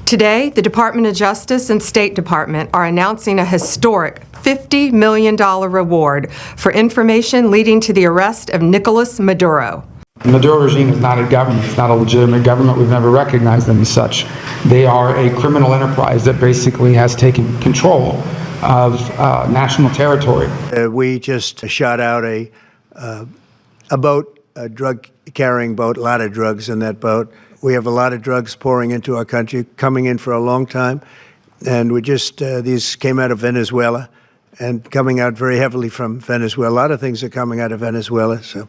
Today, the Department of Justice and State Department are announcing a historic $50 million reward for information leading to the arrest of Nicolas Maduro. The Maduro regime is not a government. It's not a legitimate government. We've never recognized them as such. They are a criminal enterprise that basically has taken control of national territory. We just shot out a boat, a drug-carrying boat, a lot of drugs in that boat. We have a lot of drugs pouring into our country, coming in for a long time. And we just, these came out of Venezuela and coming out very heavily from Venezuela. A lot of things are coming out of Venezuela, so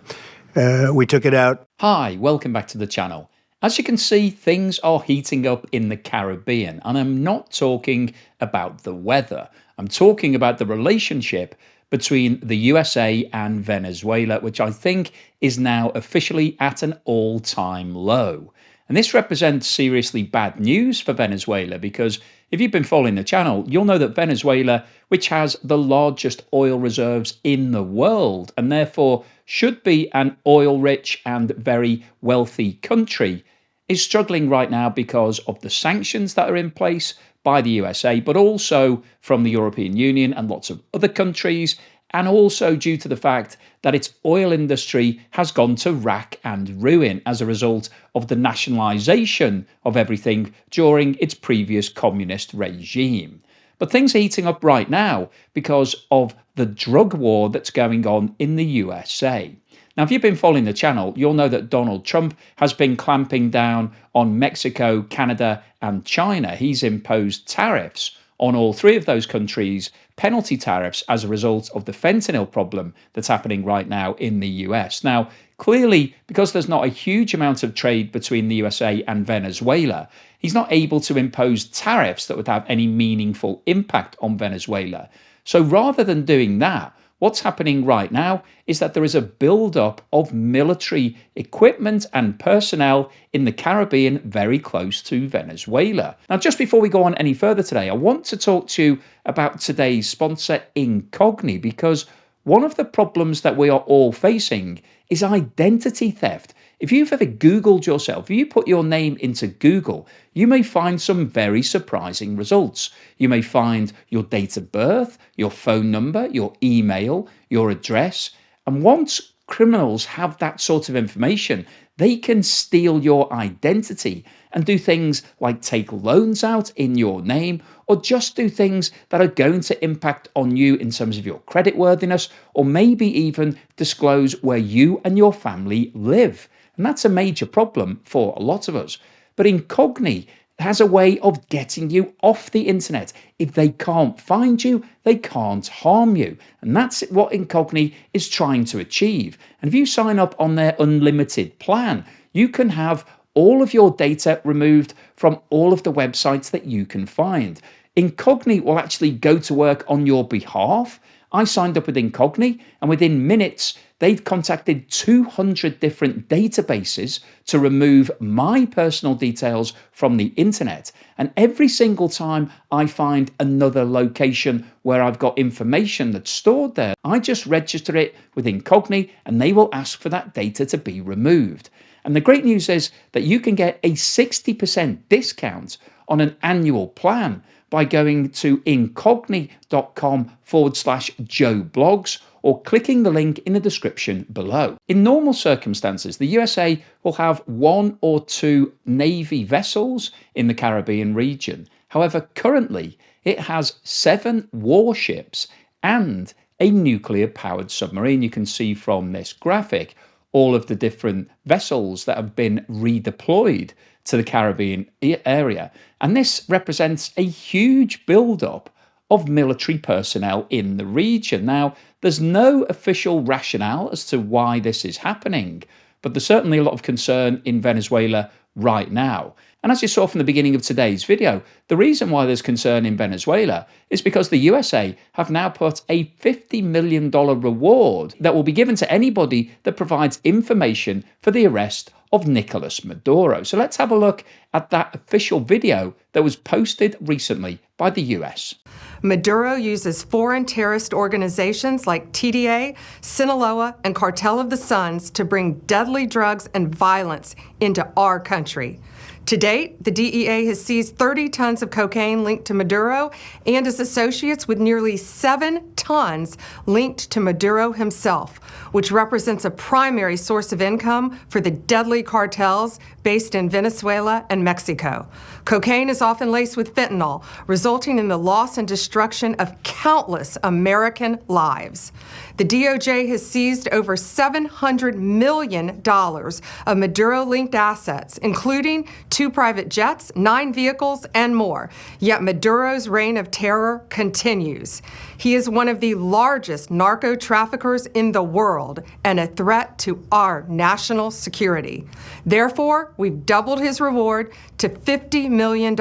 we took it out. Hi, welcome back to the channel. As you can see, things are heating up in the Caribbean, and I'm not talking about the weather. I'm talking about the relationship between the USA and Venezuela, which I think is now officially at an all-time low. And this represents seriously bad news for Venezuela, because if you've been following the channel, you'll know that Venezuela, which has the largest oil reserves in the world and therefore should be an oil-rich and very wealthy country, is struggling right now because of the sanctions that are in place by the USA, but also from the European Union and lots of other countries, and also due to the fact that its oil industry has gone to rack and ruin as a result of the nationalisation of everything during its previous communist regime. But things are heating up right now because of the drug war that's going on in the USA. Now, if you've been following the channel, you'll know that Donald Trump has been clamping down on Mexico, Canada, and China. He's imposed tariffs on all three of those countries, penalty tariffs as a result of the fentanyl problem that's happening right now in the US. Now, clearly, because there's not a huge amount of trade between the USA and Venezuela, he's not able to impose tariffs that would have any meaningful impact on Venezuela. So rather than doing that, what's happening right now is that there is a build-up of military equipment and personnel in the Caribbean very close to Venezuela. Now, just before we go on any further today, I want to talk to you about today's sponsor, Incogni, because one of the problems that we are all facing is identity theft. If you've ever Googled yourself, if you put your name into Google, you may find some very surprising results. You may find your date of birth, your phone number, your email, your address. And once criminals have that sort of information, they can steal your identity and do things like take loans out in your name, or just do things that are going to impact on you in terms of your creditworthiness, or maybe even disclose where you and your family live. And that's a major problem for a lot of us. But Incogni has a way of getting you off the internet. If they can't find you, they can't harm you. And that's what Incogni is trying to achieve. And if you sign up on their unlimited plan, you can have all of your data removed from all of the websites that you can find. Incogni will actually go to work on your behalf. I signed up with Incogni, and within minutes, they'd contacted 200 different databases to remove my personal details from the internet. And every single time I find another location where I've got information that's stored there, I just register it with Incogni, and they will ask for that data to be removed. And the great news is that you can get a 60% discount on an annual plan by going to incogni.com/JoeBlogs or clicking the link in the description below. In normal circumstances, the USA will have 1 or 2 Navy vessels in the Caribbean region. However, currently it has 7 warships and a nuclear-powered submarine. You can see from this graphic all of the different vessels that have been redeployed to the Caribbean area. And this represents a huge build-up of military personnel in the region. Now, there's no official rationale as to why this is happening, but there's certainly a lot of concern in Venezuela right now. And as you saw from the beginning of today's video, the reason why there's concern in Venezuela is because the USA have now put a $50 million reward that will be given to anybody that provides information for the arrest of Nicolas Maduro. So let's have a look at that official video that was posted recently by the US. Maduro uses foreign terrorist organizations like TDA, Sinaloa, and Cartel of the Suns to bring deadly drugs and violence into our country. To date, the DEA has seized 30 tons of cocaine linked to Maduro and his associates, with nearly 7 tons linked to Maduro himself, which represents a primary source of income for the deadly cartels based in Venezuela and Mexico. Cocaine is often laced with fentanyl, resulting in the loss and destruction of countless American lives. The DOJ has seized over $700 million of Maduro-linked assets, including 2 private jets, 9 vehicles, and more. Yet Maduro's reign of terror continues. He is one of the largest narco-traffickers in the world and a threat to our national security. Therefore, we've doubled his reward to $50 million.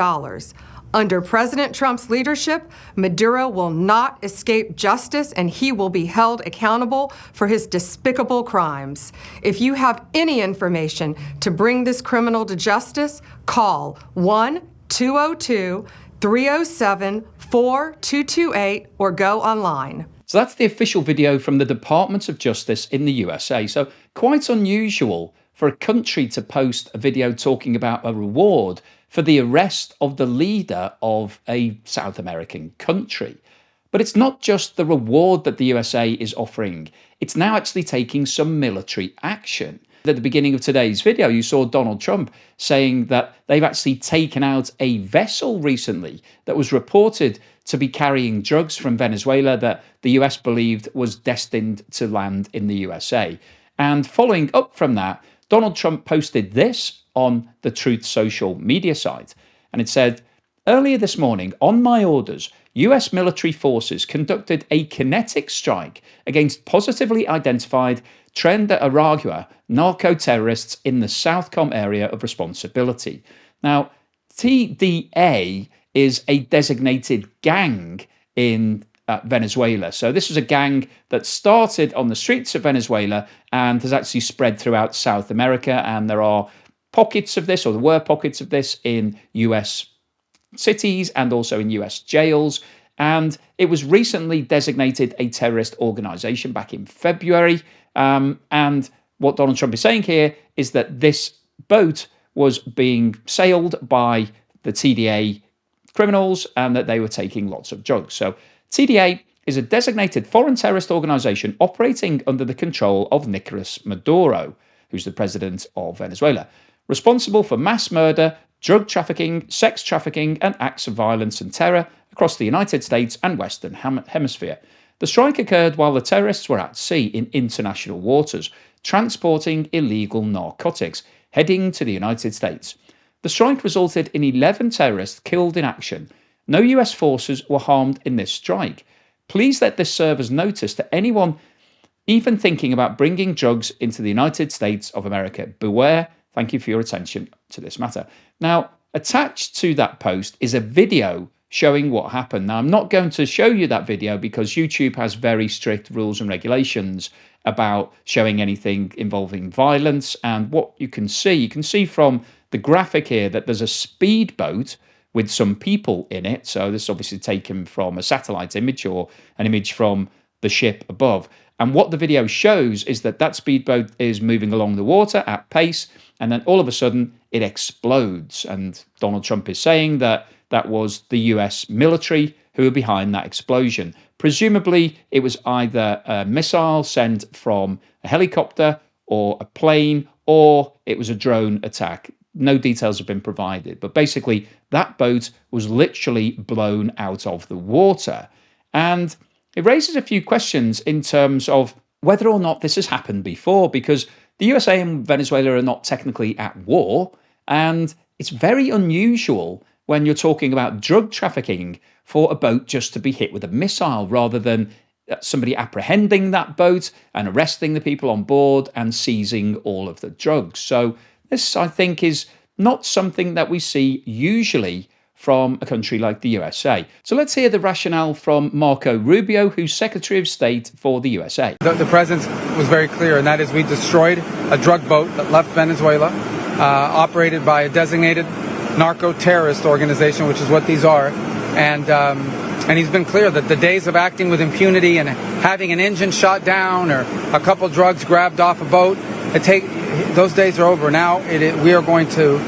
Under President Trump's leadership, Maduro will not escape justice, and he will be held accountable for his despicable crimes. If you have any information to bring this criminal to justice, call 1-202-307-4228 or go online. So that's the official video from the Department of Justice in the USA. So quite unusual for a country to post a video talking about a reward for the arrest of the leader of a South American country. But it's not just the reward that the USA is offering, it's now actually taking some military action. At the beginning of today's video, you saw Donald Trump saying that they've actually taken out a vessel recently that was reported to be carrying drugs from Venezuela that the US believed was destined to land in the USA. And following up from that, Donald Trump posted this on the Truth social media site. And it said, "Earlier this morning, on my orders, US military forces conducted a kinetic strike against positively identified Tren de Aragua narco-terrorists in the Southcom area of responsibility." Now, TDA is a designated gang in Venezuela. So this was a gang that started on the streets of Venezuela and has actually spread throughout South America. And there are pockets of this, or there were pockets of this, in US cities and also in US jails. And it was recently designated a terrorist organization back in February. And what Donald Trump is saying here is that this boat was being sailed by the TDA criminals and that they were taking lots of drugs. So TDA is a designated foreign terrorist organization operating under the control of Nicolas Maduro, who's the president of Venezuela, responsible for mass murder, drug trafficking, sex trafficking, and acts of violence and terror across the United States and Western Hemisphere. The strike occurred while the terrorists were at sea in international waters, transporting illegal narcotics, heading to the United States. The strike resulted in 11 terrorists killed in action. No US forces were harmed in this strike. Please let this serve as notice to anyone even thinking about bringing drugs into the United States of America. Beware. Thank you for your attention to this matter. Now, attached to that post is a video showing what happened. Now, I'm not going to show you that video because YouTube has very strict rules and regulations about showing anything involving violence. And what you can see from the graphic here that there's a speedboat with some people in it. So this is obviously taken from a satellite image or an image from the ship above. And what the video shows is that that speedboat is moving along the water at pace, and then all of a sudden it explodes. And Donald Trump is saying that that was the US military who were behind that explosion. Presumably, it was either a missile sent from a helicopter or a plane, or it was a drone attack. No details have been provided, but basically that boat was literally blown out of the water. And it raises a few questions in terms of whether or not this has happened before, because the USA and Venezuela are not technically at war, and it's very unusual when you're talking about drug trafficking for a boat just to be hit with a missile rather than somebody apprehending that boat and arresting the people on board and seizing all of the drugs. So this, I think, is not something that we see usually from a country like the USA. So let's hear the rationale from Marco Rubio, who's Secretary of State for the USA. The president was very clear, and that is we destroyed a drug boat that left Venezuela, operated by a designated narco-terrorist organization, which is what these are. And he's been clear that the days of acting with impunity and having an engine shot down or a couple drugs grabbed off a boat, those days are over. Now we are going to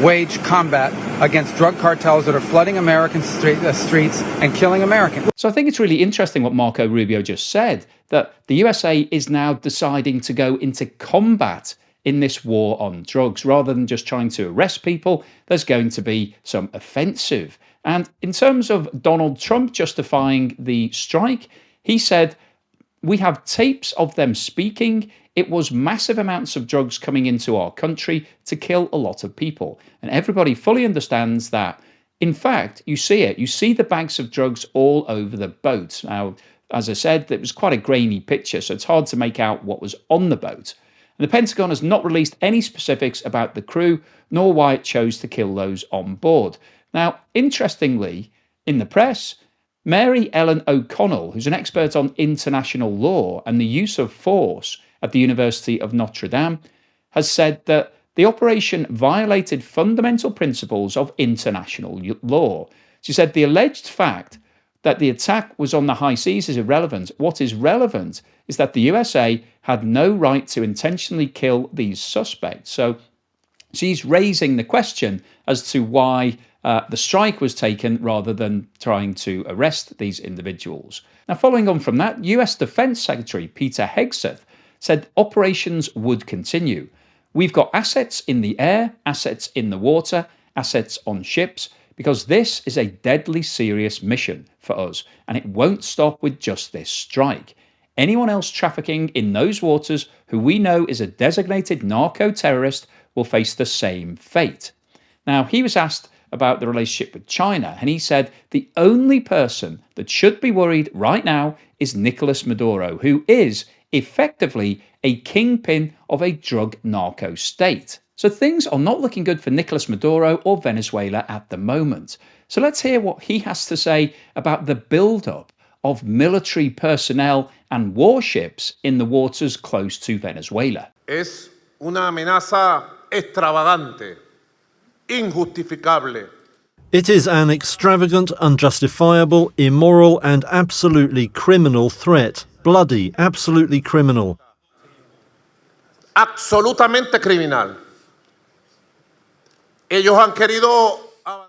wage combat against drug cartels that are flooding American streets and killing Americans. So I think it's really interesting what Marco Rubio just said, that the USA is now deciding to go into combat in this war on drugs. Rather than just trying to arrest people, there's going to be some offensive. And in terms of Donald Trump justifying the strike, he said, we have tapes of them speaking. It was massive amounts of drugs coming into our country to kill a lot of people. And everybody fully understands that. In fact, you see it. You see the bags of drugs all over the boat. Now, as I said, it was quite a grainy picture, so it's hard to make out what was on the boat. And the Pentagon has not released any specifics about the crew, nor why it chose to kill those on board. Now, interestingly, in the press, Mary Ellen O'Connell, who's an expert on international law and the use of force at the University of Notre Dame, has said that the operation violated fundamental principles of international law. She said the alleged fact that the attack was on the high seas is irrelevant. What is relevant is that the USA had no right to intentionally kill these suspects. So she's raising the question as to why the strike was taken rather than trying to arrest these individuals. Now, following on from that, US Defense Secretary Peter Hegseth said operations would continue. We've got assets in the air, assets in the water, assets on ships, because this is a deadly serious mission for us, and it won't stop with just this strike. Anyone else trafficking in those waters who we know is a designated narco-terrorist will face the same fate. Now, he was asked about the relationship with China, and he said the only person that should be worried right now is Nicolas Maduro, who is effectively a kingpin of a drug narco state. So things are not looking good for Nicolas Maduro or Venezuela at the moment. So let's hear what he has to say about the build-up of military personnel and warships in the waters close to Venezuela. Es una amenaza extravagante, injustificable. It is an extravagant, unjustifiable, immoral and absolutely criminal threat. Bloody, absolutely criminal. Absolutamente criminal. Ellos han querido...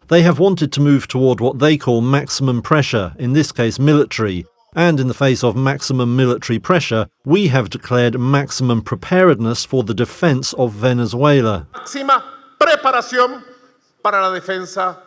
They have wanted to move toward what they call maximum pressure, in this case military. And in the face of maximum military pressure, we have declared maximum preparedness for the defense of Venezuela. Máxima preparación para la defensa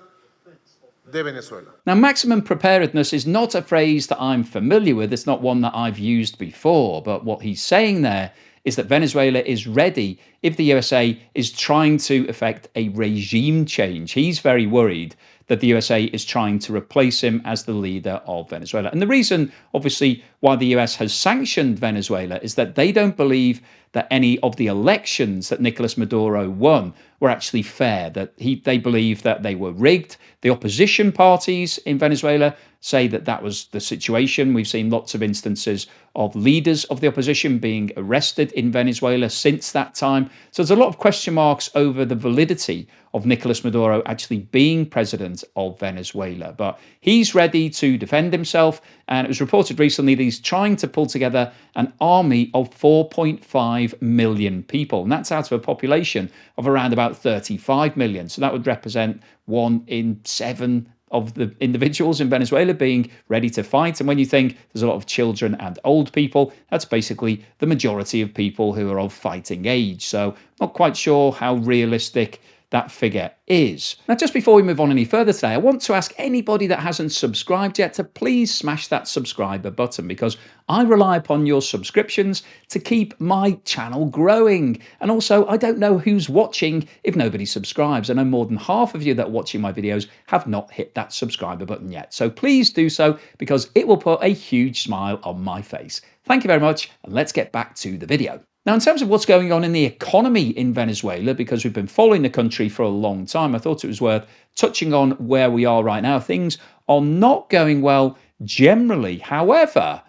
de Venezuela. Now, maximum preparedness is not a phrase that I'm familiar with. It's not one that I've used before. But what he's saying there is that Venezuela is ready if the USA is trying to effect a regime change. He's very worried that the USA is trying to replace him as the leader of Venezuela. And the reason, obviously, why the US has sanctioned Venezuela is that they don't believe that any of the elections that Nicolas Maduro won were actually fair, that they believe that they were rigged. The opposition parties in Venezuela say that that was the situation. We've seen lots of instances of leaders of the opposition being arrested in Venezuela since that time. So there's a lot of question marks over the validity of Nicolas Maduro actually being president of Venezuela. But he's ready to defend himself. And it was reported recently that he's trying to pull together an army of 4.5 million people. And that's out of a population of around about 35 million. So that would represent 1 in 7 of the individuals in Venezuela being ready to fight. And when you think there's a lot of children and old people, that's basically the majority of people who are of fighting age. So not quite sure how realistic that figure is. Now, just before we move on any further today, I want to ask anybody that hasn't subscribed yet to please smash that subscriber button, because I rely upon your subscriptions to keep my channel growing. And also, I don't know who's watching if nobody subscribes. I know more than half of you that are watching my videos have not hit that subscriber button yet. So please do so, because it will put a huge smile on my face. Thank you very much, and let's get back to the video. Now, in terms of what's going on in the economy in Venezuela, because we've been following the country for a long time, I thought it was worth touching on where we are right now. Things are not going well generally. However,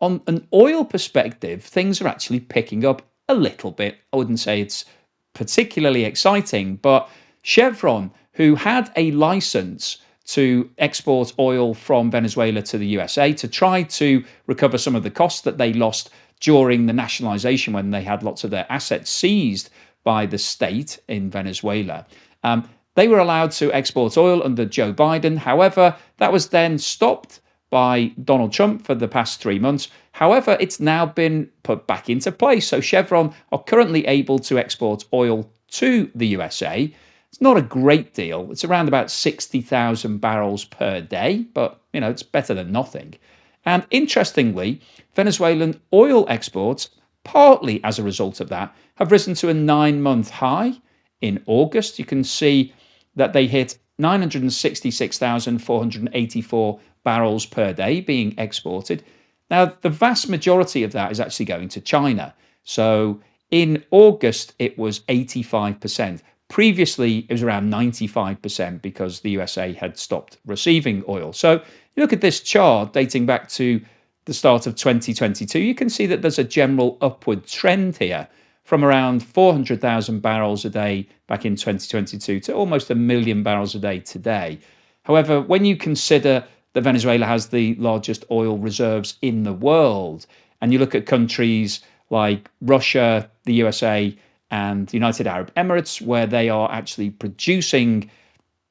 on an oil perspective, things are actually picking up a little bit. I wouldn't say it's particularly exciting, but Chevron, who had a license to export oil from Venezuela to the USA to try to recover some of the costs that they lost during the nationalization when they had lots of their assets seized by the state in Venezuela. They were allowed to export oil under Joe Biden. However, that was then stopped by Donald Trump for the past 3 months. However, it's now been put back into place. So Chevron are currently able to export oil to the USA. It's not a great deal. It's around about 60,000 barrels per day, but it's better than nothing. And interestingly, Venezuelan oil exports, partly as a result of that, have risen to a 9-month high. In August, you can see that they hit 966,484 barrels per day being exported. Now, the vast majority of that is actually going to China. So in August, it was 85%. Previously, it was around 95% because the USA had stopped receiving oil. So you look at this chart dating back to the start of 2022, you can see that there's a general upward trend here from around 400,000 barrels a day back in 2022 to almost 1 million barrels a day today. However, when you consider that Venezuela has the largest oil reserves in the world, and you look at countries like Russia, the USA, and the United Arab Emirates, where they are actually producing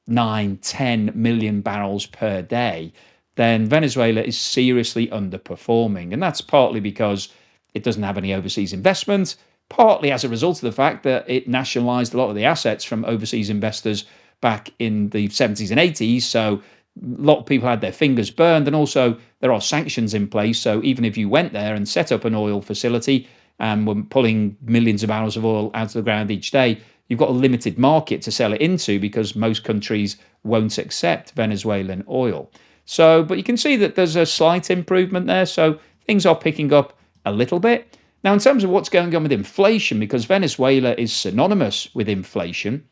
9-10 million barrels per day, then Venezuela is seriously underperforming. And that's partly because it doesn't have any overseas investment, partly as a result of the fact that it nationalized a lot of the assets from overseas investors back in the 70s and 80s. So a lot of people had their fingers burned, and also there are sanctions in place. So even if you went there and set up an oil facility and were pulling millions of barrels of oil out of the ground each day, you've got a limited market to sell it into because most countries won't accept Venezuelan oil. So, but you can see that there's a slight improvement there. So things are picking up a little bit. Now, in terms of what's going on with inflation, because Venezuela is synonymous with inflation,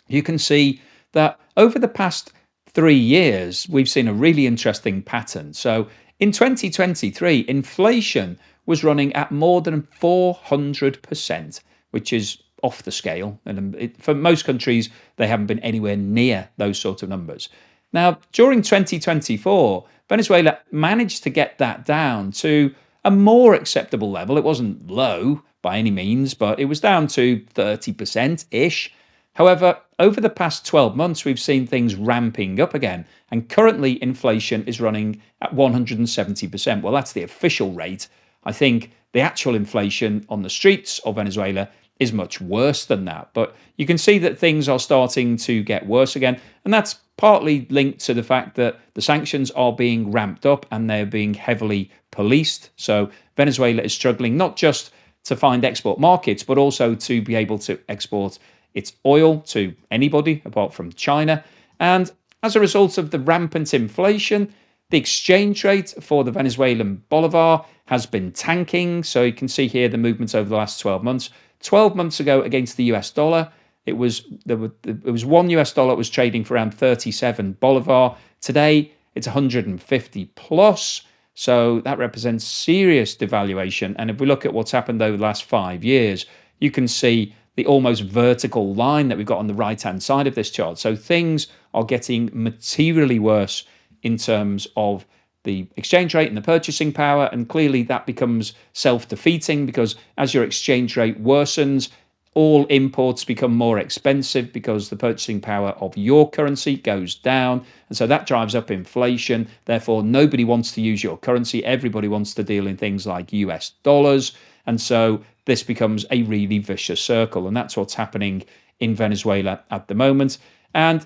you can see that over the past 3 years, we've seen a really interesting pattern. So in 2023, inflation was running at more than 400%, which is off the scale. And for most countries, they haven't been anywhere near those sort of numbers. Now, during 2024, Venezuela managed to get that down to a more acceptable level. It wasn't low by any means, but it was down to 30%-ish. However, over the past 12 months, we've seen things ramping up again, and currently inflation is running at 170%. Well, that's the official rate. I think the actual inflation on the streets of Venezuela is much worse than that. But you can see that things are starting to get worse again, and that's partly linked to the fact that the sanctions are being ramped up and they're being heavily policed. So Venezuela is struggling not just to find export markets, but also to be able to export its oil to anybody apart from China. And as a result of the rampant inflation, the exchange rate for the Venezuelan bolivar has been tanking. So you can see here the movements over the last 12 months. 12 months ago against the US dollar, it was $1 US was trading for around 37 bolivar. Today, it's 150 plus. So that represents serious devaluation. And if we look at what's happened over the last 5 years, you can see the almost vertical line that we've got on the right-hand side of this chart. So things are getting materially worse in terms of the exchange rate and the purchasing power. And clearly that becomes self-defeating because as your exchange rate worsens, all imports become more expensive because the purchasing power of your currency goes down. And so that drives up inflation. Therefore, nobody wants to use your currency. Everybody wants to deal in things like US dollars. And so this becomes a really vicious circle. And that's what's happening in Venezuela at the moment. And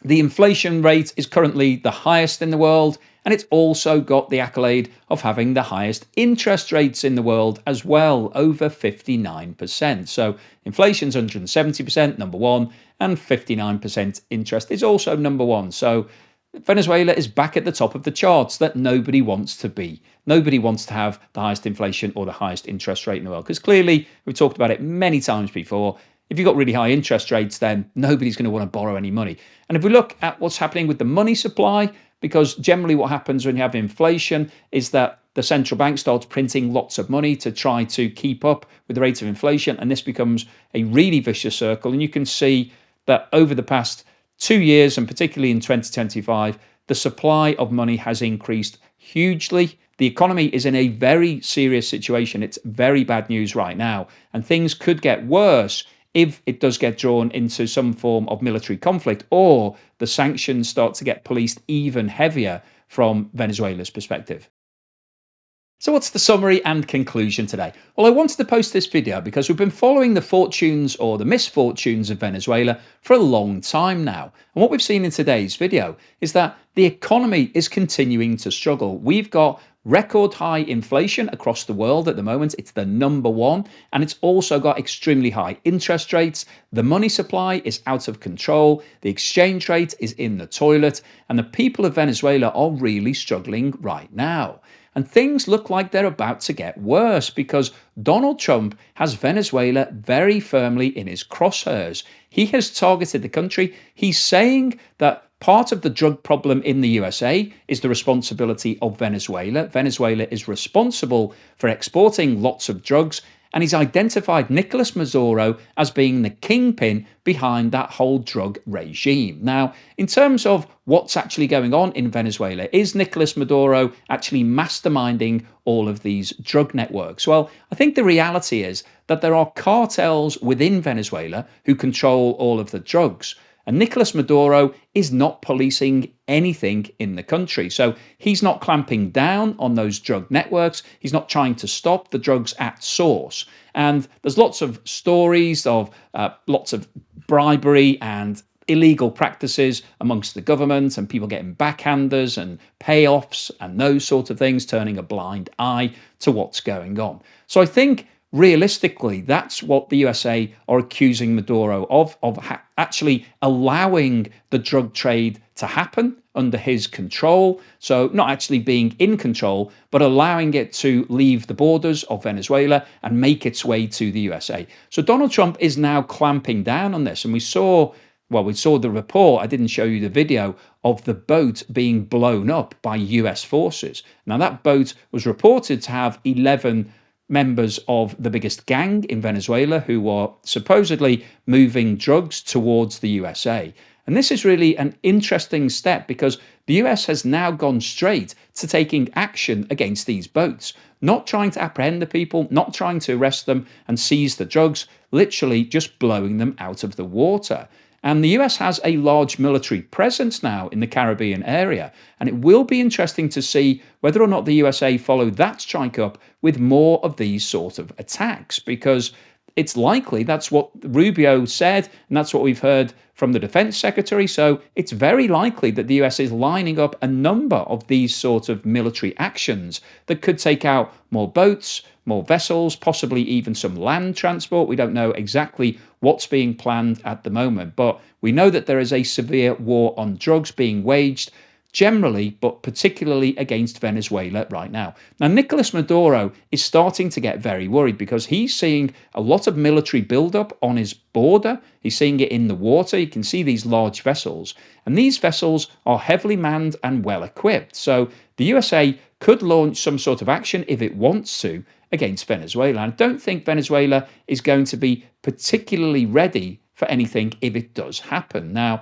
the inflation rate is currently the highest in the world, and it's also got the accolade of having the highest interest rates in the world as well, over 59%. So inflation's 170%, number one, and 59% interest is also number one. So Venezuela is back at the top of the charts that nobody wants to be. Nobody wants to have the highest inflation or the highest interest rate in the world, because clearly, we've talked about it many times before, if you've got really high interest rates, then nobody's going to want to borrow any money. And if we look at what's happening with the money supply, because generally what happens when you have inflation is that the central bank starts printing lots of money to try to keep up with the rate of inflation, and this becomes a really vicious circle. And you can see that over the past 2 years, and particularly in 2025, the supply of money has increased hugely. The economy is in a very serious situation. It's very bad news right now, and things could get worse if it does get drawn into some form of military conflict, or the sanctions start to get policed even heavier from Venezuela's perspective. So what's the summary and conclusion today? Well, I wanted to post this video because we've been following the fortunes or the misfortunes of Venezuela for a long time now. And what we've seen in today's video is that the economy is continuing to struggle. We've got record high inflation across the world at the moment. It's the #1, and it's also got extremely high interest rates. The money supply is out of control. The exchange rate is in the toilet, and the people of Venezuela are really struggling right now. And things look like they're about to get worse because Donald Trump has Venezuela very firmly in his crosshairs. He has targeted the country. He's saying that part of the drug problem in the USA is the responsibility of Venezuela. Venezuela is responsible for exporting lots of drugs, and he's identified Nicolas Maduro as being the kingpin behind that whole drug regime. Now, in terms of what's actually going on in Venezuela, is Nicolas Maduro actually masterminding all of these drug networks? Well, I think the reality is that there are cartels within Venezuela who control all of the drugs. And Nicolas Maduro is not policing anything in the country. So he's not clamping down on those drug networks. He's not trying to stop the drugs at source. And there's lots of stories of lots of bribery and illegal practices amongst the government and people getting backhanders and payoffs and those sort of things, turning a blind eye to what's going on. So I think realistically, that's what the USA are accusing Maduro of actually allowing the drug trade to happen under his control. So not actually being in control, but allowing it to leave the borders of Venezuela and make its way to the USA. So Donald Trump is now clamping down on this. And we saw the report, I didn't show you the video, of the boat being blown up by US forces. Now that boat was reported to have 11 members of the biggest gang in Venezuela who are supposedly moving drugs towards the USA. And this is really an interesting step because the US has now gone straight to taking action against these boats, not trying to apprehend the people, not trying to arrest them and seize the drugs, literally just blowing them out of the water. And the US has a large military presence now in the Caribbean area. And it will be interesting to see whether or not the USA follow that strike up with more of these sort of attacks, because it's likely that's what Rubio said, and that's what we've heard from the defense secretary. So it's very likely that the US is lining up a number of these sort of military actions that could take out more boats, more vessels, possibly even some land transport. We don't know exactly what's being planned at the moment, but we know that there is a severe war on drugs being waged generally, but particularly against Venezuela right now. Now, Nicolas Maduro is starting to get very worried because he's seeing a lot of military buildup on his border. He's seeing it in the water. You can see these large vessels, and these vessels are heavily manned and well equipped. So the USA could launch some sort of action if it wants to against Venezuela. And I don't think Venezuela is going to be particularly ready for anything if it does happen. Now,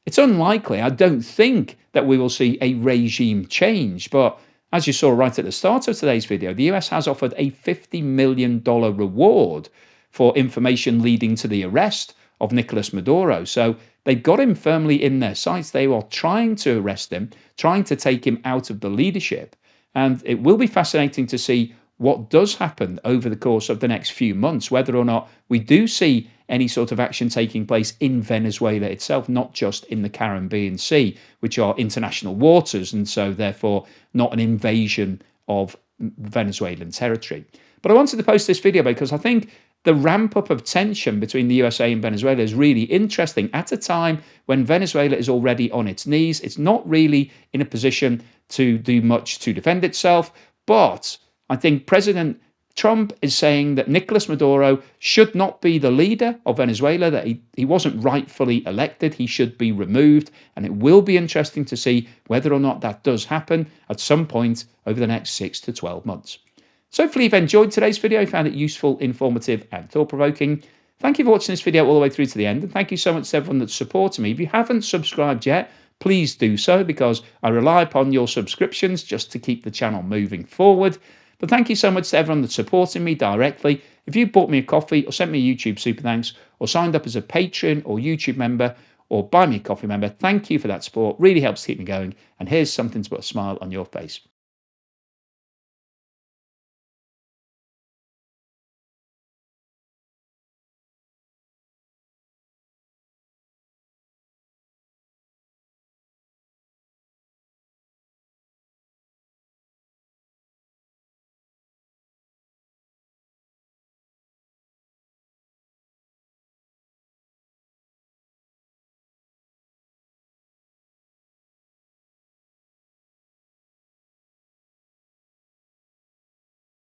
it's unlikely, I don't think, that we will see a regime change. But as you saw right at the start of today's video, the US has offered a $50 million reward for information leading to the arrest of Nicolas Maduro. So they've got him firmly in their sights. They are trying to arrest him, trying to take him out of the leadership. And it will be fascinating to see what does happen over the course of the next few months, whether or not we do see any sort of action taking place in Venezuela itself, not just in the Caribbean Sea, which are international waters, and so therefore not an invasion of Venezuelan territory. But I wanted to post this video because I think the ramp up of tension between the USA and Venezuela is really interesting at a time when Venezuela is already on its knees. It's not really in a position to do much to defend itself, but I think President Trump is saying that Nicolas Maduro should not be the leader of Venezuela, that he wasn't rightfully elected, he should be removed, and it will be interesting to see whether or not that does happen at some point over the next 6 to 12 months. So hopefully you've enjoyed today's video, found it useful, informative, and thought-provoking. Thank you for watching this video all the way through to the end, and thank you so much to everyone that's supported me. If you haven't subscribed yet, please do so, because I rely upon your subscriptions just to keep the channel moving forward. But thank you so much to everyone that's supporting me directly. If you bought me a coffee or sent me a YouTube super thanks or signed up as a Patreon or YouTube member or buy me a coffee member, thank you for that support. Really helps keep me going. And here's something to put a smile on your face.